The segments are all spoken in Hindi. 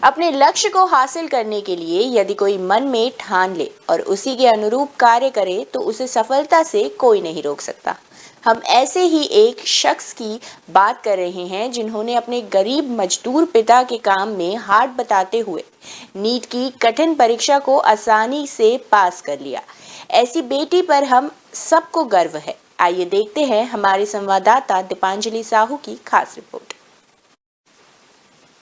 अपने लक्ष्य को हासिल करने के लिए यदि कोई मन में ठान ले और उसी के अनुरूप कार्य करे तो उसे सफलता से कोई नहीं रोक सकता। हम ऐसे ही एक शख्स की बात कर रहे हैं जिन्होंने अपने गरीब मजदूर पिता के काम में हाथ बटाते हुए नीट की कठिन परीक्षा को आसानी से पास कर लिया। ऐसी बेटी पर हम सबको गर्व है। आइए देखते हैं हमारे संवाददाता दीपांजलि साहू की खास रिपोर्ट।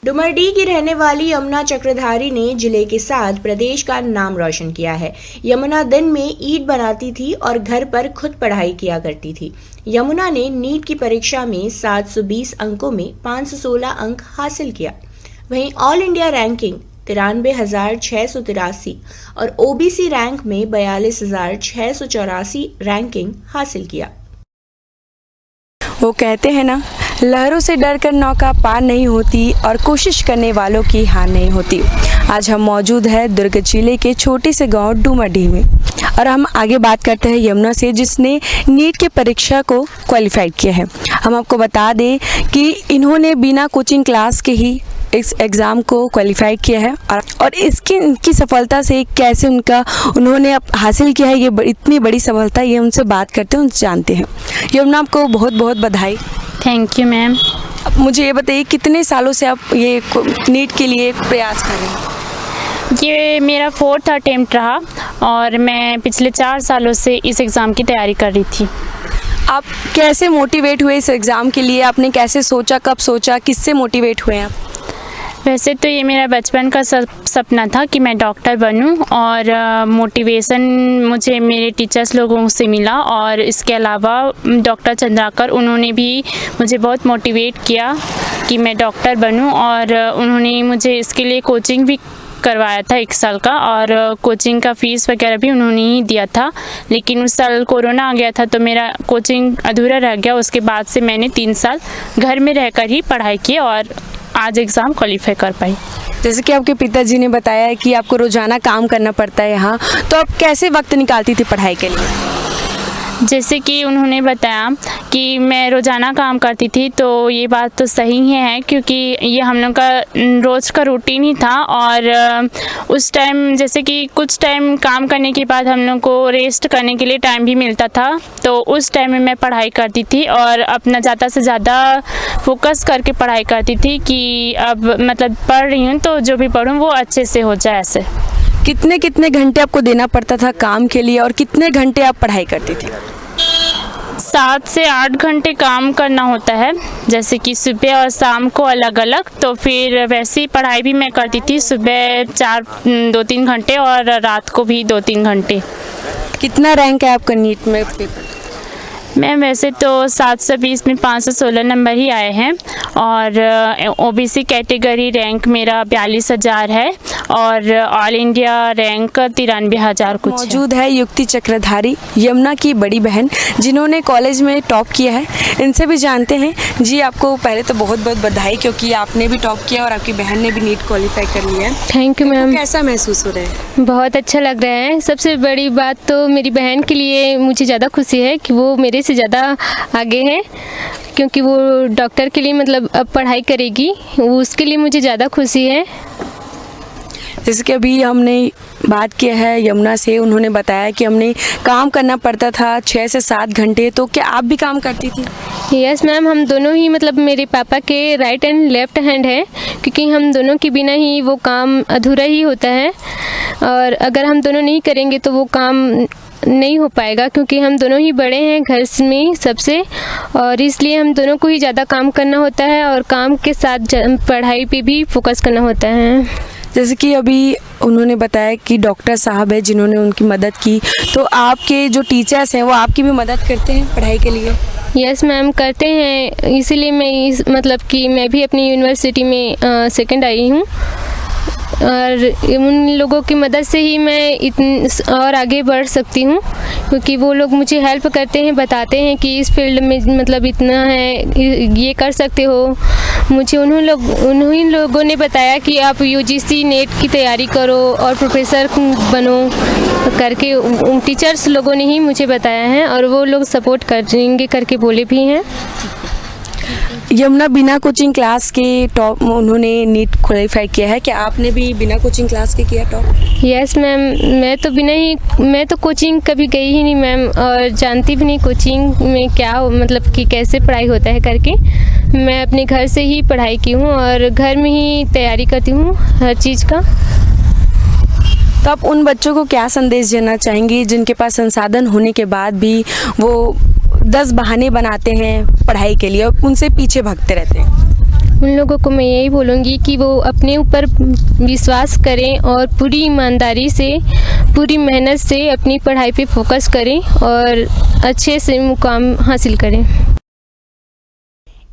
डुमरडीह की रहने वाली यमुना चक्रधारी ने जिले के साथ प्रदेश का नाम रोशन किया है। यमुना दिन में ईंट बनाती थी और घर पर खुद पढ़ाई किया करती थी। यमुना ने नीट की परीक्षा में 720 अंकों में 516 अंक हासिल किया। वहीं ऑल इंडिया रैंकिंग 93,683 और ओबीसी रैंक में 42,684 रैंकिंग हासिल किया। वो कहते हैं ना, लहरों से डरकर नौका पार नहीं होती और कोशिश करने वालों की हार नहीं होती। आज हम मौजूद हैं दुर्ग जिले के छोटे से गांव डुमरडीह में और हम आगे बात करते हैं यमुना से, जिसने नीट के परीक्षा को क्वालिफाइड किया है। हम आपको बता दें कि इन्होंने बिना कोचिंग क्लास के ही इस एग्ज़ाम को क्वालिफाई किया है और इनकी सफलता से कैसे उन्होंने हासिल किया है ये इतनी बड़ी सफलता, ये उनसे बात करते हैं, उनसे जानते हैं। यमुना, आपको बहुत बहुत बधाई। Thank you ma'am. अब मुझे ये बताइए, कितने सालों से आप ये नीट के लिए प्रयास कर रहे हैं? ये मेरा 4th अटेम्प्ट रहा और मैं पिछले 4 सालों से इस एग्ज़ाम की तैयारी कर रही थी। आप कैसे मोटिवेट हुए इस एग्ज़ाम के लिए? आपने कैसे सोचा, कब सोचा, किससे मोटिवेट हुए आप? वैसे तो ये मेरा बचपन का सपना था कि मैं डॉक्टर बनूं और मोटिवेशन मुझे मेरे टीचर्स लोगों से मिला और इसके अलावा डॉक्टर चंद्राकर, उन्होंने भी मुझे बहुत मोटिवेट किया कि मैं डॉक्टर बनूं और उन्होंने मुझे इसके लिए कोचिंग भी करवाया था 1 साल का और कोचिंग का फ़ीस वगैरह भी उन्होंने ही दिया था। लेकिन उस साल कोरोना आ गया था तो मेरा कोचिंग अधूरा रह गया। उसके बाद से मैंने 3 साल घर में रहकर ही पढ़ाई की और आज एग्ज़ाम क्वालिफाई कर पाई। जैसे कि आपके पिताजी ने बताया है कि आपको रोज़ाना काम करना पड़ता है यहाँ, तो आप कैसे वक्त निकालती थी पढ़ाई के लिए? जैसे कि उन्होंने बताया कि मैं रोज़ाना काम करती थी, तो ये बात तो सही है क्योंकि ये हम लोग का रोज़ का रूटीन ही था और उस टाइम जैसे कि कुछ टाइम काम करने के बाद हम लोग को रेस्ट करने के लिए टाइम भी मिलता था, तो उस टाइम में मैं पढ़ाई करती थी और अपना ज़्यादा से ज़्यादा फोकस करके पढ़ाई करती थी कि अब मतलब पढ़ रही हूँ तो जो भी पढ़ूँ वो अच्छे से हो जाए। ऐसे कितने घंटे आपको देना पड़ता था काम के लिए और कितने घंटे आप पढ़ाई करती थी? 7 से 8 घंटे काम करना होता है, जैसे कि सुबह और शाम को अलग अलग। तो फिर वैसे ही पढ़ाई भी मैं करती थी, सुबह 2-3 घंटे और रात को भी 2-3 घंटे। कितना रैंक है आपका नीट में पेपर? मैं वैसे तो 720 में 516 नंबर ही आए हैं और ओबीसी कैटेगरी रैंक मेरा 42,000 है और ऑल इंडिया रैंक 93,000 कुछ मौजूद है युक्ति चक्रधारी, यमुना की बड़ी बहन, जिन्होंने कॉलेज में टॉप किया है। इनसे भी जानते हैं। जी, आपको पहले तो बहुत बहुत बधाई क्योंकि आपने भी टॉप किया और आपकी बहन ने भी नीट क्वालिफाई कर लिया है। Thank you ma'am. कैसा महसूस हो रहा है? बहुत अच्छा लग रहा है। सबसे बड़ी बात तो मेरी बहन के लिए मुझे ज़्यादा खुशी है कि वो मेरे से ज़्यादा आगे है, क्योंकि वो डॉक्टर के लिए मतलब अब पढ़ाई करेगी, उसके लिए मुझे ज़्यादा खुशी है। जैसे कि अभी हमने बात किया है यमुना से, उन्होंने बताया कि हमने काम करना पड़ता था 6 से 7 घंटे, तो क्या आप भी काम करती थी? यस मैम, हम दोनों ही मतलब मेरे पापा के राइट एंड लेफ्ट हैंड है, क्योंकि हम दोनों के बिना ही वो काम अधूरा ही होता है और अगर हम दोनों नहीं करेंगे तो वो काम नहीं हो पाएगा, क्योंकि हम दोनों ही बड़े हैं घर में सबसे और इसलिए हम दोनों को ही ज़्यादा काम करना होता है और काम के साथ पढ़ाई पे भी फोकस करना होता है। जैसे कि अभी उन्होंने बताया कि डॉक्टर साहब है जिन्होंने उनकी मदद की, तो आपके जो टीचर्स हैं वो आपकी भी मदद करते हैं पढ़ाई के लिए? यस मैम, करते हैं। इसीलिए मैं मतलब कि मैं भी अपनी यूनिवर्सिटी में सेकंड आई हूँ और उन लोगों की मदद से ही मैं और आगे बढ़ सकती हूँ, क्योंकि वो लोग मुझे हेल्प करते हैं, बताते हैं कि इस फील्ड में मतलब इतना है, ये कर सकते हो। मुझे उन्हीं लोगों ने बताया कि आप यूजीसी नेट की तैयारी करो और प्रोफेसर बनो करके, टीचर्स लोगों ने ही मुझे बताया है और वो लोग सपोर्ट करेंगे करके बोले भी हैं। यमुना बिना कोचिंग क्लास के टॉप उन्होंने नीट क्वालिफाई किया है, क्या आपने भी बिना कोचिंग क्लास के किया टॉप? यस मैम, मैं तो कोचिंग कभी गई ही नहीं मैम, और जानती भी नहीं कोचिंग में क्या मतलब कि कैसे पढ़ाई होता है करके। मैं अपने घर से ही पढ़ाई की हूँ और घर में ही तैयारी करती हूँ हर चीज़ का। तो आप उन बच्चों को क्या संदेश देना चाहेंगी जिनके पास संसाधन होने के बाद भी वो 10 बहाने बनाते हैं पढ़ाई के लिए और उनसे पीछे भागते रहते हैं? उन लोगों को मैं यही बोलूँगी कि वो अपने ऊपर विश्वास करें और पूरी ईमानदारी से, पूरी मेहनत से अपनी पढ़ाई पे फोकस करें और अच्छे से मुकाम हासिल करें।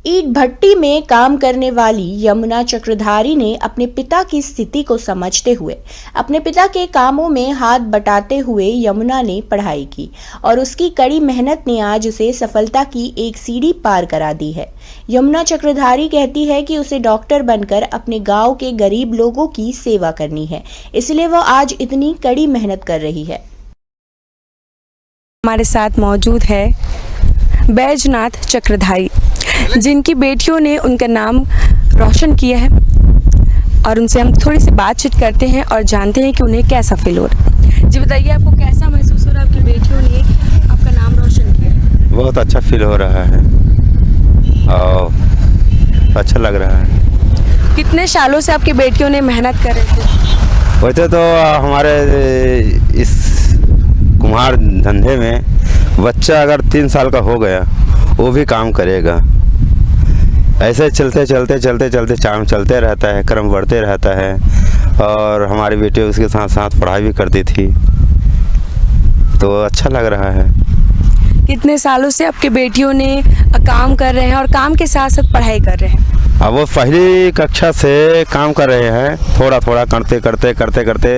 ईंट भट्टी में काम करने वाली यमुना चक्रधारी ने अपने पिता की स्थिति को समझते हुए अपने पिता के कामों में हाथ बटाते हुए यमुना ने पढ़ाई की और उसकी कड़ी मेहनत ने आज उसे सफलता की एक सीढ़ी पार करा दी है। यमुना चक्रधारी कहती है कि उसे डॉक्टर बनकर अपने गांव के गरीब लोगों की सेवा करनी है, इसलिए वह आज इतनी कड़ी मेहनत कर रही है। हमारे साथ मौजूद है बैजनाथ चक्रधारी, जिनकी बेटियों ने उनका नाम रोशन किया है, और उनसे हम थोड़ी सी बातचीत करते हैं और जानते हैं कि उन्हें कैसा फील हो रहा है। जी बताइए, आपको कैसा महसूस हो रहा है, आपकी बेटियों ने आपका नाम रोशन किया है? बहुत अच्छा फील हो रहा है और अच्छा लग रहा है। कितने सालों से आपकी बेटियों ने मेहनत कर रहे थे? वैसे तो हमारे इस कुम्हार धंधे में बच्चा अगर 3 साल का हो गया वो भी काम करेगा। ऐसे चलते काम चलते रहता है, क्रम बढ़ते रहता है। और हमारी बेटी उसके साथ साथ पढ़ाई भी करती थी, तो अच्छा लग रहा है। कितने सालों से आपकी बेटियों ने काम कर रहे हैं और काम के साथ साथ पढ़ाई कर रहे हैं? अब वो पहली कक्षा से काम कर रहे हैं, थोड़ा थोड़ा करते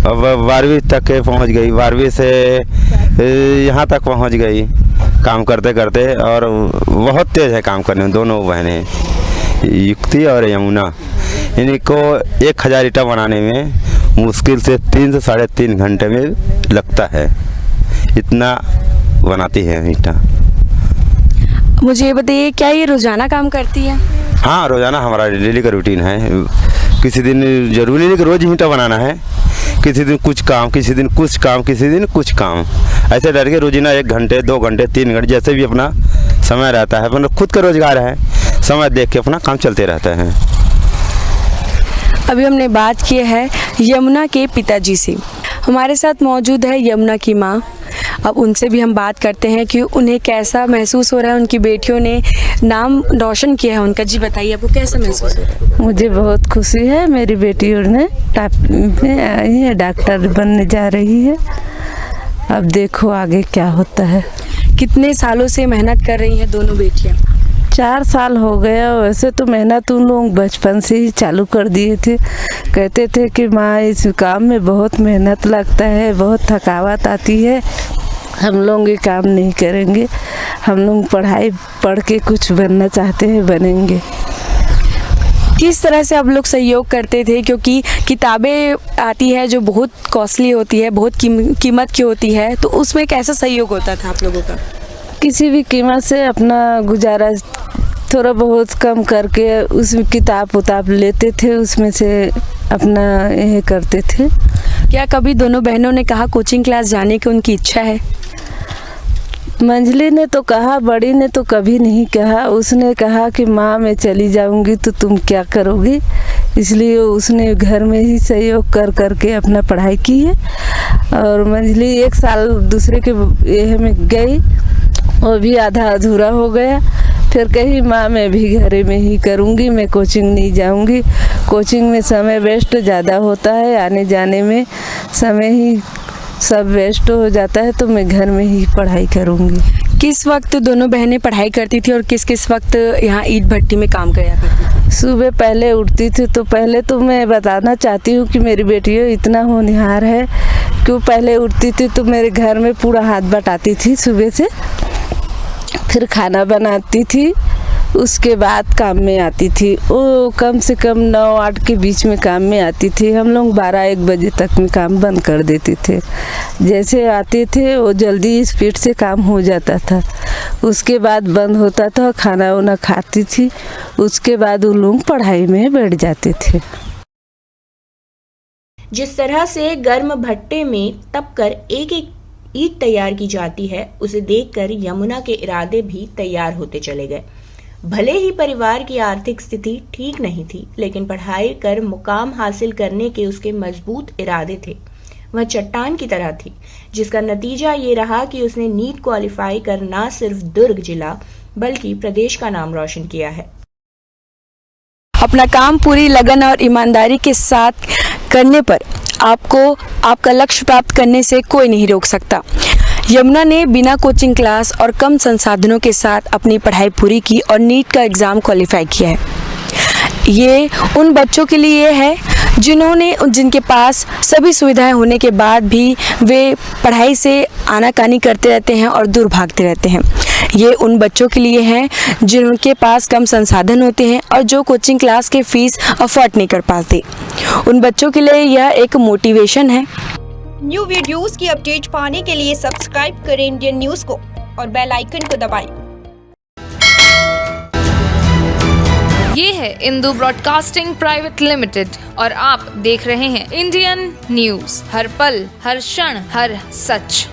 अब 12वीं तक के पहुंच गई, 12वीं से यहाँ तक पहुंच गई काम करते और बहुत तेज़ है काम करने में। दोनों बहनें, युक्ति और यमुना, इनको 1000 ईंटा बनाने में मुश्किल से 3 से 3.5 घंटे में लगता है, इतना बनाती है ईंटा। मुझे ये बताइए, क्या ये रोजाना काम करती है? हाँ, रोज़ाना हमारा डेली का रूटीन है। किसी दिन जरूरी नहीं कि रोज़ ईंटा बनाना है, किसी दिन कुछ काम, किसी दिन कुछ काम, किसी दिन कुछ काम, ऐसे डर के रोजाना 1 घंटे 2 घंटे 3 घंटे जैसे भी अपना समय रहता है। अपना खुद का रोजगार है, समय देख के अपना काम चलते रहता है। अभी हमने बात की है यमुना के पिताजी से, हमारे साथ मौजूद है यमुना की माँ। अब उनसे भी हम बात करते हैं कि उन्हें कैसा महसूस हो रहा है, उनकी बेटियों ने नाम रोशन किया है उनका। जी बताइए, आपको कैसा महसूस हो रहा है? मुझे बहुत खुशी है, मेरी बेटियों ने टॉप में आई है, डॉक्टर बनने जा रही है। अब देखो आगे क्या होता है। कितने सालों से मेहनत कर रही हैं दोनों बेटियां? 4 साल हो गया। वैसे तो मेहनत उन लोग बचपन से ही चालू कर दिए थे। कहते थे कि माँ इस काम में बहुत मेहनत लगता है, बहुत थकावट आती है, हम लोग ये काम नहीं करेंगे, हम लोग पढ़ के कुछ बनना चाहते हैं, बनेंगे। किस तरह से आप लोग सहयोग करते थे, क्योंकि किताबें आती है जो बहुत कॉस्टली होती है, बहुत कीमत की होती है, तो उसमें कैसा सहयोग होता था आप लोगों का? किसी भी कीमत से अपना गुजारा थोड़ा बहुत कम करके उस किताब लेते थे, उसमें से अपना यह करते थे। क्या कभी दोनों बहनों ने कहा कोचिंग क्लास जाने की उनकी इच्छा है? मंजली ने तो कहा, बड़ी ने तो कभी नहीं कहा। उसने कहा कि माँ मैं चली जाऊंगी तो तुम क्या करोगी, इसलिए उसने घर में ही सहयोग कर के अपना पढ़ाई की है। और मंजली 1 साल दूसरे के यह में गई, वो भी आधा अधूरा हो गया। फिर कही माँ मैं भी घर में ही करूँगी, मैं कोचिंग नहीं जाऊँगी, कोचिंग में समय वेस्ट ज़्यादा होता है, आने जाने में समय ही सब वेस्ट हो जाता है, तो मैं घर में ही पढ़ाई करूँगी। किस वक्त दोनों बहनें पढ़ाई करती थी और किस वक्त यहाँ ईंट भट्टी में काम किया करती थी? सुबह पहले उठती थी, तो पहले तो मैं बताना चाहती हूँ कि मेरी बेटियों इतना होनहार है कि पहले उठती थी तो मेरे घर में पूरा हाथ बटाती थी सुबह से, फिर खाना बनाती थी, उसके बाद काम में आती थी। वो कम से कम 9-8 के बीच में काम में आती थी। हम लोग 12-1 बजे तक में काम बंद कर देते थे। जैसे आते थे वो जल्दी स्पीड से काम हो जाता था। उसके बाद बंद होता था, खाना वाना खाती थी। उसके बाद वो लोग पढ़ाई में बैठ जाते थे। जिस तरह से गर्म भट्टे में तपकर एक एक ईंट तैयार की जाती है, उसे देखकर यमुना के इरादे भी तैयार होते चले गए। भले ही परिवार की आर्थिक स्थिति ठीक नहीं थी, लेकिन पढ़ाई कर मुकाम हासिल करने के उसके मजबूत इरादे थे। वह चट्टान की तरह थी, जिसका नतीजा ये रहा कि उसने नीट क्वालिफाई कर न सिर्फ दुर्ग जिला बल्कि प्रदेश का नाम रोशन किया है। अपना काम पूरी लगन और ईमानदारी के साथ करने पर आपको आपका लक्ष्य प्राप्त करने से कोई नहीं रोक सकता। यमुना ने बिना कोचिंग क्लास और कम संसाधनों के साथ अपनी पढ़ाई पूरी की और नीट का एग्ज़ाम क्वालिफाई किया है। ये उन बच्चों के लिए है जिनके पास सभी सुविधाएं होने के बाद भी वे पढ़ाई से आनाकानी करते रहते हैं और दूर भागते रहते हैं। ये उन बच्चों के लिए हैं जिनके पास कम संसाधन होते हैं और जो कोचिंग क्लास के फीस अफोर्ड नहीं कर पाते। उन बच्चों के लिए यह एक मोटिवेशन है। न्यू वीडियोस की अपडेट पाने के लिए सब्सक्राइब करें इंडियन न्यूज़ को और बेल आइकन को दबाएं। ये है इंदू ब्रॉडकास्टिंग प्राइवेट लिमिटेड और आप देख रहे हैं इंडियन न्यूज़, हर पल, हर क्षण, हर सच।